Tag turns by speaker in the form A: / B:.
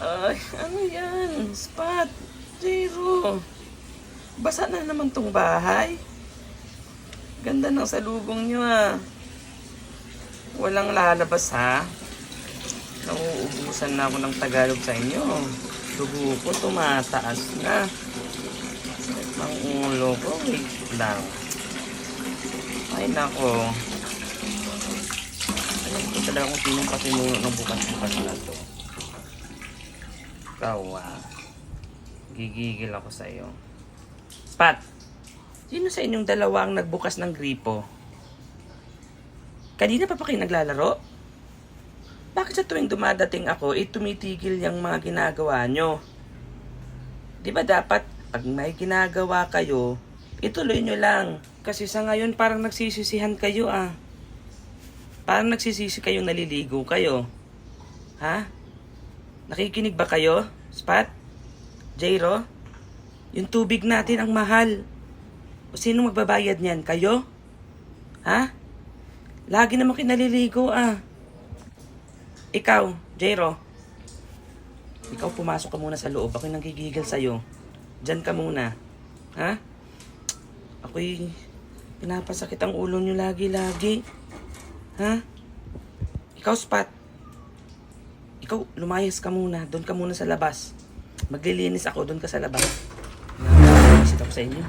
A: Ay, ano yan? Spot. Zero. Basa na naman tong bahay. Ganda ng salubong nyo ah. Walang lalabas ha. Nauubusan na ako ng Tagalog sa inyo. Dugo ko tumataas na. Ang ulo ko, wait lang. Ay nako. Alam ko talaga kung sinong pasimuno ng bukas-bukas na to. Ikaw gigigil ako sa iyo. Pat, sino sa inyong dalawa ang nagbukas ng gripo? Kanina pa kayo naglalaro? Bakit sa tuwing dumadating ako, tumitigil yung mga ginagawa nyo? Di ba dapat, pag may ginagawa kayo, ituloy nyo lang. Kasi sa ngayon, parang nagsisisihan kayo ah. Parang nagsisisi kayong naliligo kayo. Ha? Nakikinig ba kayo? Spot? Jairo? Yung tubig natin ang mahal. O sino magbabayad niyan? Kayo? Ha? Lagi naman kayo naliligo ah. Ikaw, Jairo. Ikaw pumasok ka muna sa loob. Ako'y nanggigigil sa'yo. Diyan ka muna. Ha? Ako'y pinapasakit ang ulo nyo lagi-lagi. Ha? Ikaw, Spot. Ikaw, lumayas ka muna. Doon ka muna sa labas. Maglilinis ako. Doon ka sa labas. Nakakaisit ako sa inyo.